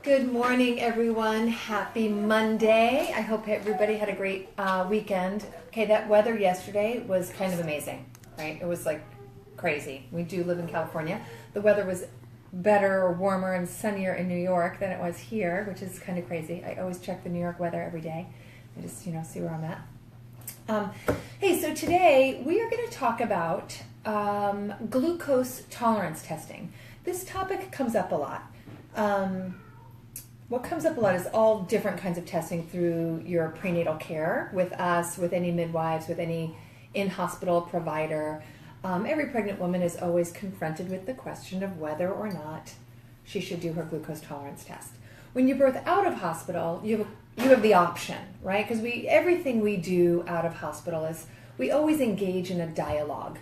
Good morning, everyone. Happy Monday. I hope everybody had a great weekend. Okay, that weather yesterday was kind of amazing, right? It was like crazy. We do live in California. The weather was better or warmer and sunnier in New York than it was here, which is kind of crazy. I always check the New York weather every day. I just, see where I'm at. Hey, so today we are going to talk about glucose tolerance testing. This topic comes up a lot. What comes up a lot is all different kinds of testing through your prenatal care with us, with any midwives, with any in-hospital provider. Every pregnant woman is always confronted with the question of whether or not she should do her glucose tolerance test. When you birth out of hospital, you have the option, right? Because everything we do out of hospital is we always engage in a dialogue,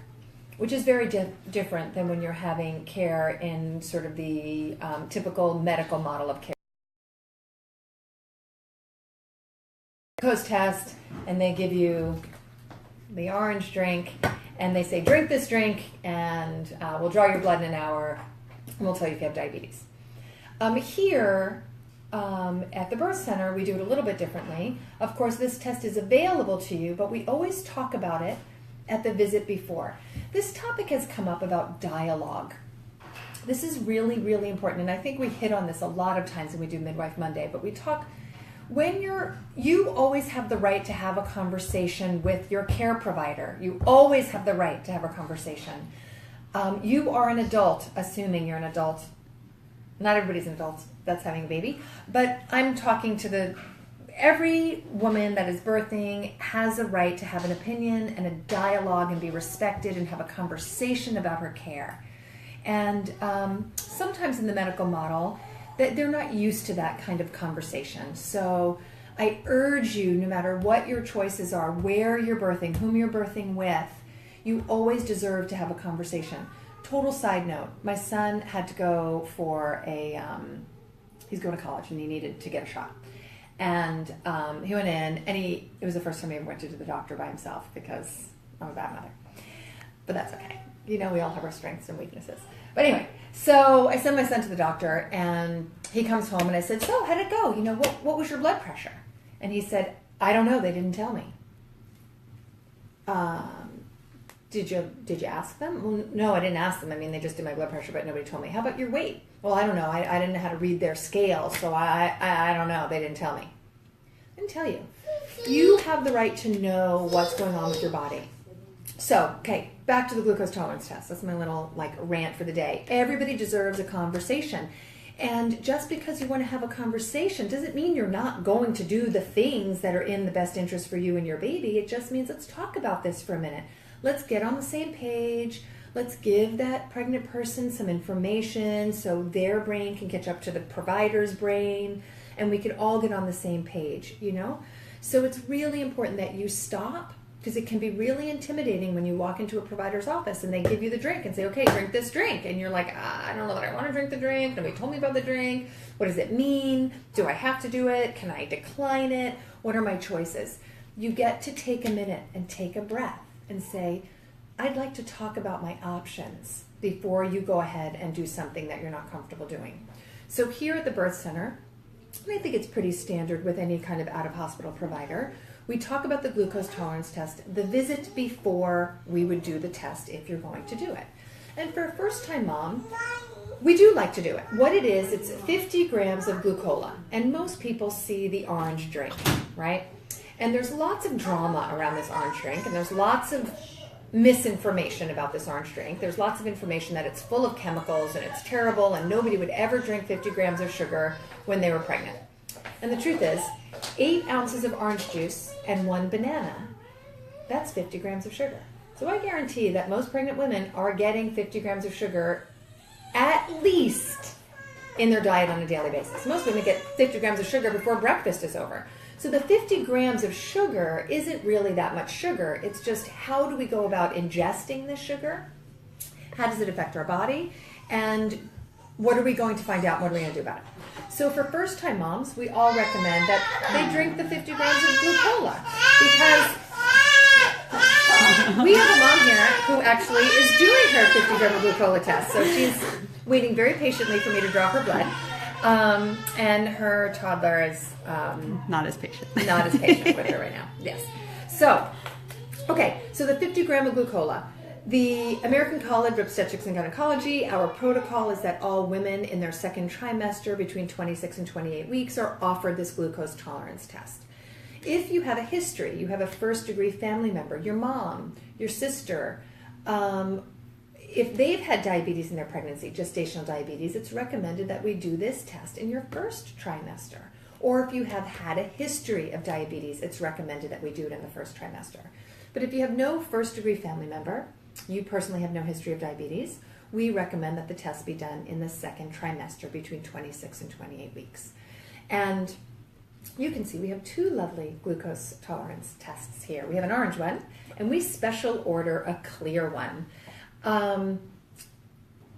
which is very different than when you're having care in sort of the typical medical model of care. Glucose test, and they give you the orange drink, and they say, drink this drink, and we'll draw your blood in an hour, and we'll tell you if you have diabetes. Here, at the birth center, we do it a little bit differently. Of course, this test is available to you, but we always talk about it at the visit before. This topic has come up about dialogue. This is really, really important, and I think we hit on this a lot of times when we do Midwife Monday, but we talk, you always have the right to have a conversation with your care provider. You always have the right to have a conversation. You are an adult, assuming you're an adult. Not everybody's an adult that's having a baby, but I'm talking to every woman that is birthing has a right to have an opinion and a dialogue and be respected and have a conversation about her care. And sometimes in the medical model, that they're not used to that kind of conversation. So I urge you, no matter what your choices are, where you're birthing, whom you're birthing with, you always deserve to have a conversation. Total side note, my son had to go for he's going to college and he needed to get a shot. And he went in, and it was the first time he ever went to the doctor by himself because I'm a bad mother. But that's okay. We all have our strengths and weaknesses. But anyway, so I sent my son to the doctor, and he comes home, and I said, so how'd it go? What was your blood pressure? And he said, I don't know. They didn't tell me. Did you ask them? Well, no, I didn't ask them. They just did my blood pressure, but nobody told me. How about your weight? Well, I don't know. I didn't know how to read their scale, so I don't know. They didn't tell me. I didn't tell you. You have the right to know what's going on with your body. So, okay, back to the glucose tolerance test. That's my little rant for the day. Everybody deserves a conversation. And just because you want to have a conversation doesn't mean you're not going to do the things that are in the best interest for you and your baby. It just means let's talk about this for a minute. Let's get on the same page. Let's give that pregnant person some information so their brain can catch up to the provider's brain, and we can all get on the same page, So it's really important that you stop, because it can be really intimidating when you walk into a provider's office and they give you the drink and say, okay, drink this drink. And you're like, I don't know that I want to drink the drink. Nobody told me about the drink. What does it mean? Do I have to do it? Can I decline it? What are my choices? You get to take a minute and take a breath and say, I'd like to talk about my options before you go ahead and do something that you're not comfortable doing. So here at the birth center, and I think it's pretty standard with any kind of out-of-hospital provider, we talk about the glucose tolerance test the visit before we would do the test if you're going to do it. And for a first-time mom, we do like to do it. What it is, it's 50 grams of glucola. And most people see the orange drink, right? And there's lots of drama around this orange drink, and there's lots of misinformation about this orange drink. There's lots of information that it's full of chemicals and it's terrible and nobody would ever drink 50 grams of sugar when they were pregnant. And the truth is, 8 ounces of orange juice and 1 banana, that's 50 grams of sugar. So I guarantee that most pregnant women are getting 50 grams of sugar at least in their diet on a daily basis. Most women get 50 grams of sugar before breakfast is over. So the 50 grams of sugar isn't really that much sugar. It's just how do we go about ingesting this sugar? How does it affect our body? And what are we going to find out? What are we going to do about it? So for first-time moms, we all recommend that they drink the 50 grams of glucola because we have a mom here who actually is doing her 50 gram of glucola test. So she's waiting very patiently for me to draw her blood. And her toddler is not as patient. Not as patient with her right now. Yes. So, okay. So the 50 gram of glucola. The American College of Obstetrics and Gynecology, our protocol is that all women in their second trimester between 26 and 28 weeks are offered this glucose tolerance test. If you have a history, you have a first-degree family member, your mom, your sister, if they've had diabetes in their pregnancy, gestational diabetes, it's recommended that we do this test in your first trimester. Or if you have had a history of diabetes, it's recommended that we do it in the first trimester. But if you have no first-degree family member, you personally have no history of diabetes, we recommend that the test be done in the second trimester between 26 and 28 weeks. And you can see we have two lovely glucose tolerance tests here. We have an orange one, and we special order a clear one.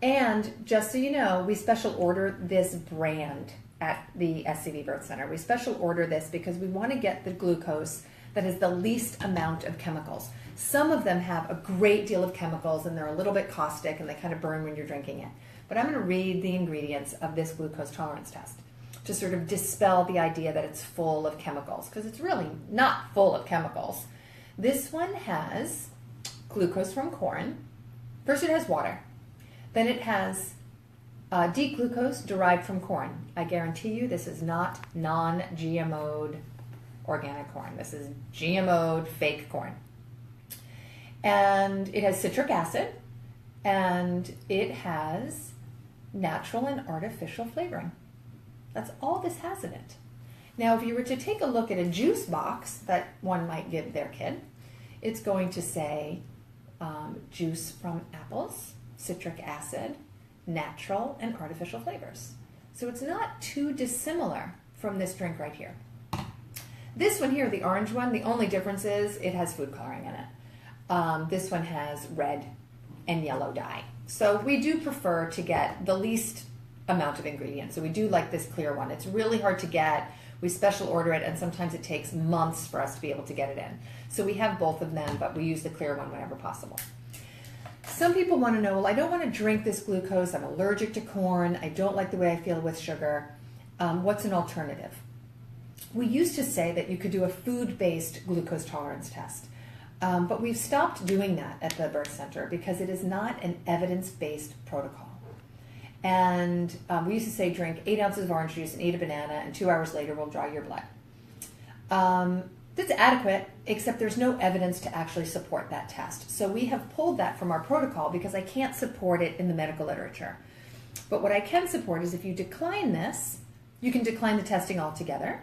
And just so you know, we special order this brand at the SCV Birth Center. We special order this because we want to get the glucose that has the least amount of chemicals. Some of them have a great deal of chemicals and they're a little bit caustic and they kind of burn when you're drinking it. But I'm going to read the ingredients of this glucose tolerance test to sort of dispel the idea that it's full of chemicals, because it's really not full of chemicals. This one has glucose from corn. First it has water. Then it has D-glucose derived from corn. I guarantee you this is not non-GMO'd organic corn. This is GMO'd fake corn. And it has citric acid, and it has natural and artificial flavoring. That's all this has in it. Now, if you were to take a look at a juice box that one might give their kid, it's going to say juice from apples, citric acid, natural and artificial flavors. So it's not too dissimilar from this drink right here. This one here, the orange one, the only difference is it has food coloring in it. This one has red and yellow dye. So we do prefer to get the least amount of ingredients. So we do like this clear one. It's really hard to get. We special order it, and sometimes it takes months for us to be able to get it in. So we have both of them, but we use the clear one whenever possible. Some people want to know, well, I don't want to drink this glucose. I'm allergic to corn. I don't like the way I feel with sugar. What's an alternative? We used to say that you could do a food-based glucose tolerance test, but we've stopped doing that at the birth center because it is not an evidence-based protocol. And we used to say drink 8 ounces of orange juice and eat a banana, and 2 hours later we'll draw your blood. That's adequate, except there's no evidence to actually support that test. So we have pulled that from our protocol because I can't support it in the medical literature. But what I can support is if you decline this, you can decline the testing altogether,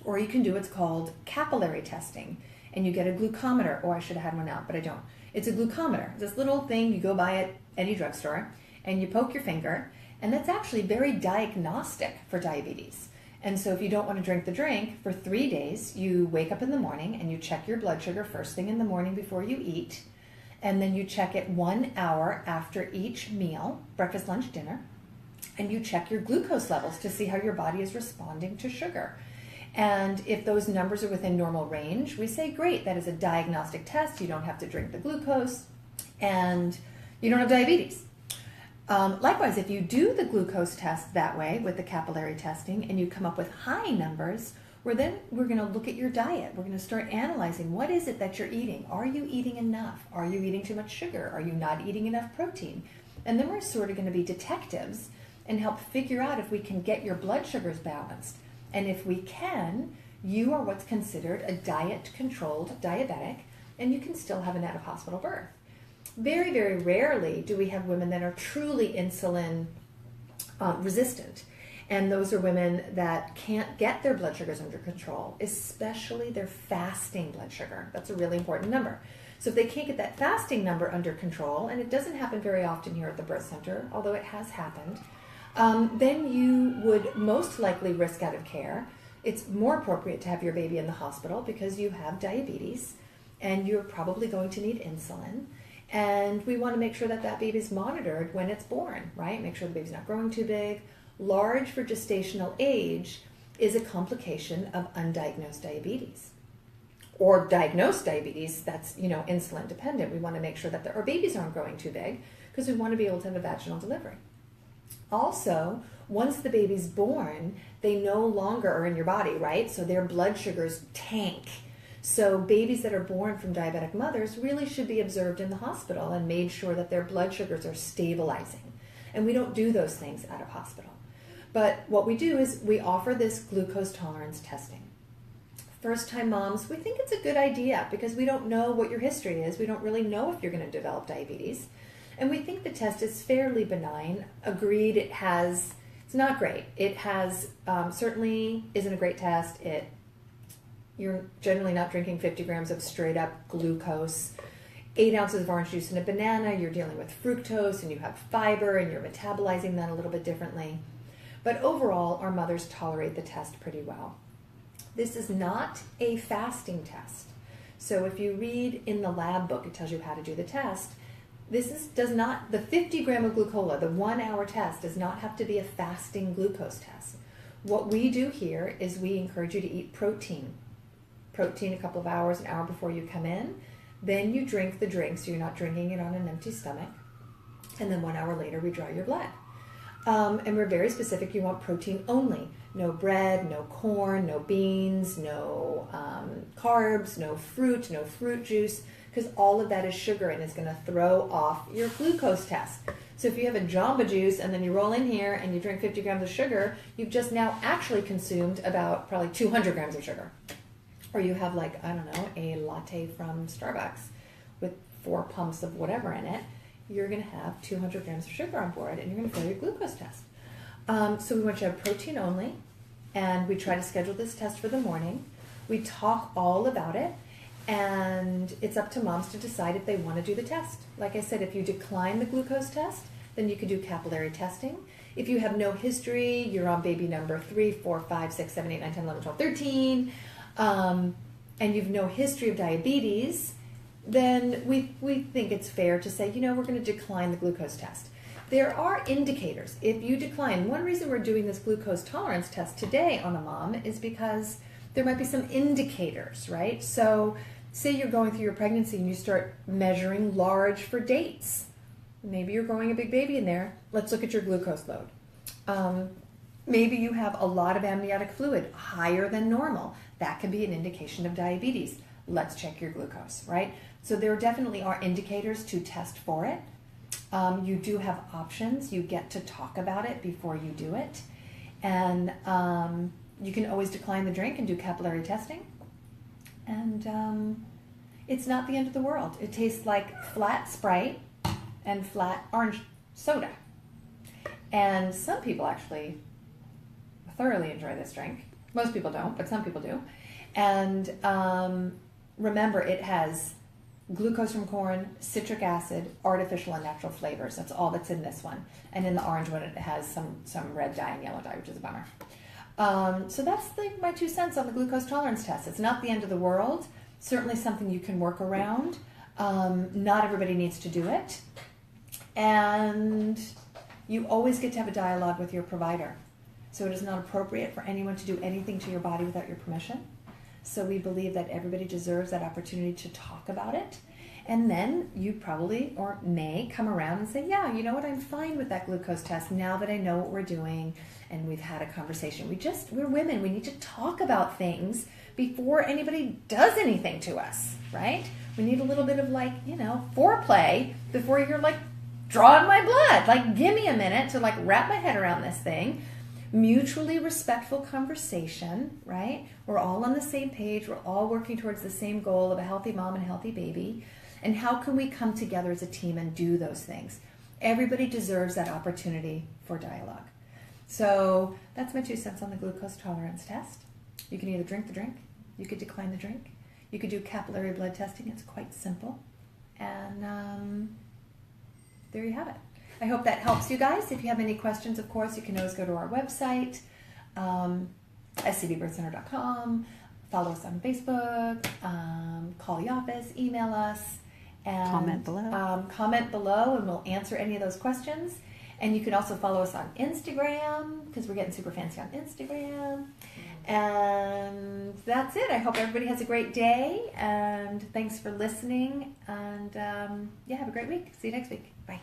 or you can do what's called capillary testing, and you get a glucometer. Oh, I should have had one out, but I don't. It's a glucometer. This little thing you go buy at any drugstore, and you poke your finger, and that's actually very diagnostic for diabetes. And so if you don't want to drink the drink, for 3 days, you wake up in the morning and you check your blood sugar first thing in the morning before you eat, and then you check it 1 hour after each meal, breakfast, lunch, dinner, and you check your glucose levels to see how your body is responding to sugar. And if those numbers are within normal range, we say, great, that is a diagnostic test. You don't have to drink the glucose, and you don't have diabetes. Likewise, if you do the glucose test that way with the capillary testing and you come up with high numbers, we're going to look at your diet. We're going to start analyzing what is it that you're eating. Are you eating enough? Are you eating too much sugar? Are you not eating enough protein? And then we're sort of going to be detectives and help figure out if we can get your blood sugars balanced. And if we can, you are what's considered a diet-controlled diabetic, and you can still have an out-of-hospital birth. Very, very rarely do we have women that are truly insulin resistant. And those are women that can't get their blood sugars under control, especially their fasting blood sugar. That's a really important number. So if they can't get that fasting number under control, and it doesn't happen very often here at the birth center, although it has happened, then you would most likely risk out of care. It's more appropriate to have your baby in the hospital because you have diabetes and you're probably going to need insulin. And we want to make sure that that baby is monitored when it's born, right? Make sure the baby's not growing too big. Large for gestational age is a complication of undiagnosed diabetes. Or diagnosed diabetes that's, insulin dependent. We want to make sure that our babies aren't growing too big because we want to be able to have a vaginal delivery. Also, once the baby's born, they no longer are in your body, right? So their blood sugars tank. So babies that are born from diabetic mothers really should be observed in the hospital and made sure that their blood sugars are stabilizing. And we don't do those things out of hospital. But what we do is we offer this glucose tolerance testing. First-time moms, we think it's a good idea because we don't know what your history is. We don't really know if you're going to develop diabetes. And we think the test is fairly benign. Agreed, it's not great. It has, certainly isn't a great test. You're generally not drinking 50 grams of straight up glucose. 8 ounces of orange juice in a banana, you're dealing with fructose and you have fiber and you're metabolizing that a little bit differently. But overall, our mothers tolerate the test pretty well. This is not a fasting test. So if you read in the lab book, it tells you how to do the test. The 50 gram of glucola, the 1 hour test, does not have to be a fasting glucose test. What we do here is we encourage you to eat protein. Protein a couple of hours, an hour before you come in. Then you drink the drink, so you're not drinking it on an empty stomach. And then 1 hour later, we draw your blood. And we're very specific. You want protein only. No bread, no corn, no beans, no carbs, no fruit juice, because all of that is sugar and is going to throw off your glucose test. So if you have a Jamba Juice and then you roll in here and you drink 50 grams of sugar, you've just now actually consumed about probably 200 grams of sugar. Or you have a latte from Starbucks with 4 pumps of whatever in it. You're going to have 200 grams of sugar on board and you're going to fail your glucose test. So we want you to have protein only, and we try to schedule this test for the morning. We talk all about it, and it's up to moms to decide if they want to do the test. Like I said, if you decline the glucose test, then you can do capillary testing. If you have no history, you're on baby number 3, 4, 5, 6, 7, 8, 9, 10, 11, 12, 13, and you've no history of diabetes, then we think it's fair to say, we're going to decline the glucose test. There are indicators. If you decline, one reason we're doing this glucose tolerance test today on a mom is because there might be some indicators, right? So say you're going through your pregnancy and you start measuring large for dates. Maybe you're growing a big baby in there. Let's look at your glucose load. Maybe you have a lot of amniotic fluid, higher than normal. That can be an indication of diabetes. Let's check your glucose, right? So there definitely are indicators to test for it. You do have options. You get to talk about it before you do it. And you can always decline the drink and do capillary testing. And it's not the end of the world. It tastes like flat Sprite and flat orange soda. And some people actually thoroughly enjoy this drink. Most people don't, but some people do. And remember, it has glucose from corn, citric acid, artificial and natural flavors. That's all that's in this one. And in the orange one, it has some red dye and yellow dye, which is a bummer. So that's my 2 cents on the glucose tolerance test. It's not the end of the world. Certainly something you can work around. Not everybody needs to do it. And you always get to have a dialogue with your provider. So it is not appropriate for anyone to do anything to your body without your permission. So we believe that everybody deserves that opportunity to talk about it. And then you probably or may come around and say, yeah, you know what, I'm fine with that glucose test now that I know what we're doing and we've had a conversation. We're women. We need to talk about things before anybody does anything to us, right? We need a little bit of foreplay before you're drawing my blood. Give me a minute to wrap my head around this thing. Mutually respectful conversation, right? We're all on the same page. We're all working towards the same goal of a healthy mom and a healthy baby. And how can we come together as a team and do those things? Everybody deserves that opportunity for dialogue. So that's my 2 cents on the glucose tolerance test. You can either drink the drink, you could decline the drink, you could do capillary blood testing. It's quite simple. And there you have it. I hope that helps you guys. If you have any questions, of course, you can always go to our website, scbbirthcenter.com, follow us on Facebook, call the office, email us, and comment below, and we'll answer any of those questions. And you can also follow us on Instagram, because we're getting super fancy on Instagram. And that's it. I hope everybody has a great day, and thanks for listening. And have a great week. See you next week. Bye.